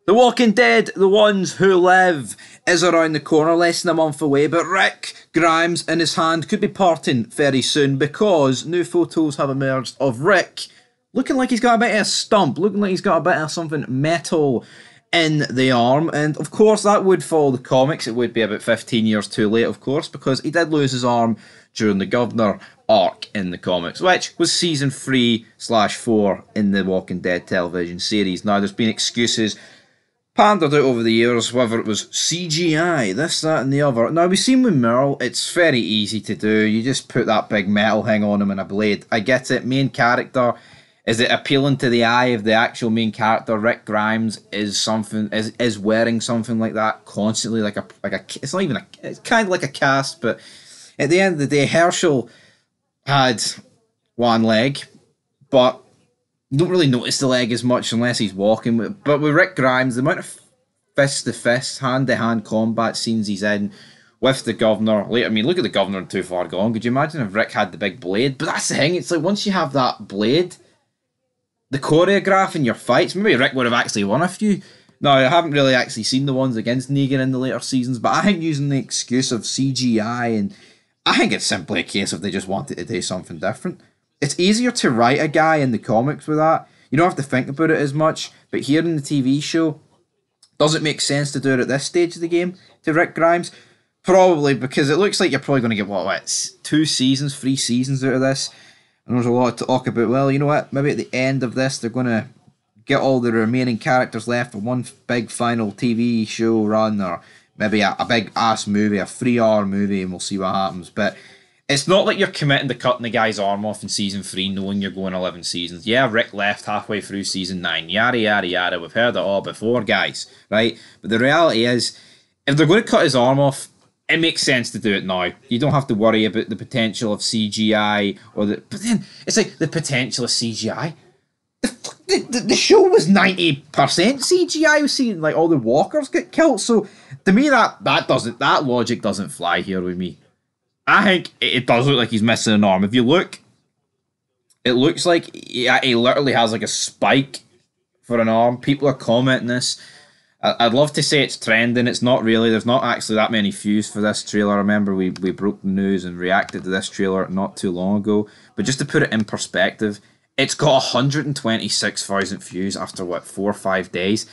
The Walking Dead, The Ones Who Live, is around the corner, less than a month away, but Rick Grimes in his hand could be parting very soon because new photos have emerged of Rick looking like he's got a bit of a stump, looking like he's got a bit of something metal in the arm, and of course that would follow the comics. It would be about 15 years too late, of course, because he did lose his arm during the Governor arc in the comics, which was season 3/4 in the Walking Dead television series. Now, there's been excuses pandered out over the years, whether it was CGI, this, that, and the other. Now, we've seen with Merle, it's very easy to do. You just put that big metal thing on him and a blade. I get it. Main character. Is it appealing to the eye of the actual main character? Rick Grimes is wearing something like that constantly, like a it's not even it's kind of like a cast, but at the end of the day, Herschel had one leg, but you don't really notice the leg as much unless he's walking. But with Rick Grimes, the amount of fist-to-fist, hand-to-hand combat scenes he's in with the Governor. I mean, look at the Governor in Too Far Gone. Could you imagine if Rick had the big blade? But that's the thing. It's like once you have that blade, the choreograph in your fights, maybe Rick would have actually won a few. Now, I haven't really actually seen the ones against Negan in the later seasons, but I think using the excuse of CGI, and I think it's simply a case of they just wanted to do something different. It's easier to write a guy in the comics with that. You don't have to think about it as much, but here in the TV show, does it make sense to do it at this stage of the game to Rick Grimes? Probably, because it looks like you're probably going to get, what, 3 seasons out of this. And there's a lot to talk about. Well, you know what? Maybe at the end of this, they're going to get all the remaining characters left for one big final TV show run, or maybe a big ass movie, a 3-hour movie, and we'll see what happens. But it's not like you're committing to cutting the guy's arm off in season 3 knowing you're going 11 seasons. Yeah, Rick left halfway through season 9. Yada, yada, yada. We've heard it all before, guys. Right? But the reality is, if they're going to cut his arm off, it makes sense to do it now. You don't have to worry about the potential of CGI but then it's like the potential of CGI. The show was 90% CGI. We've seen like all the walkers get killed. So to me, that logic doesn't fly here with me. I think it does look like he's missing an arm. If you look, it looks like he literally has like a spike for an arm. People are commenting this. I'd love to say it's trending. It's not really. There's not actually that many views for this trailer. I remember we broke the news and reacted to this trailer not too long ago. But just to put it in perspective, it's got 126,000 views after, 4 or 5 days.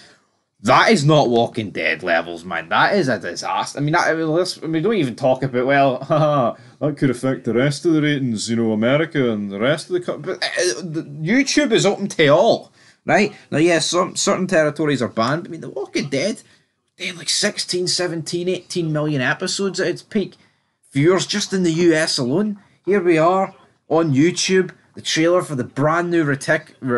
That is not Walking Dead levels, man. That is a disaster. We don't even talk about, well, that could affect the rest of the ratings, America and the rest of the... But YouTube is open to all. Right? Now, yes, certain territories are banned, but The Walking Dead, they had like 16, 17, 18 million episodes at its peak. Viewers just in the US alone. Here we are on YouTube, the trailer for the brand new return of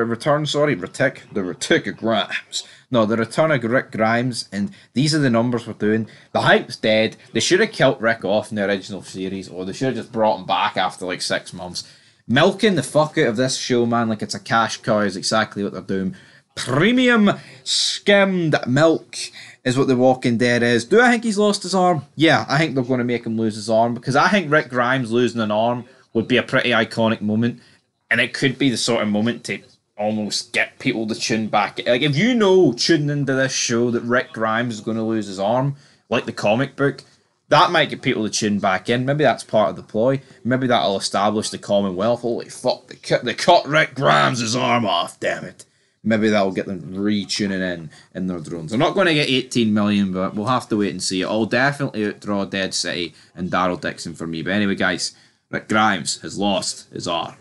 Rick Grimes, and these are the numbers we're doing. The hype's dead. They should have killed Rick off in the original series, or they should have just brought him back after like 6 months. Milking the fuck out of this show, man, like it's a cash cow is exactly what they're doing. Premium skimmed milk is what The Walking Dead is. Do I think he's lost his arm? Yeah, I think they're going to make him lose his arm, because I think Rick Grimes losing an arm would be a pretty iconic moment, and it could be the sort of moment to almost get people to tune back. Like, if you know tuning into this show that Rick Grimes is going to lose his arm, like the comic book, that might get people to tune back in. Maybe that's part of the ploy. Maybe that'll establish the Commonwealth. Holy fuck, they cut Rick Grimes' arm off, damn it. Maybe that'll get them re-tuning in their drones. They're not going to get 18 million, but we'll have to wait and see. It'll definitely outdraw Dead City and Daryl Dixon for me. But anyway, guys, Rick Grimes has lost his arm.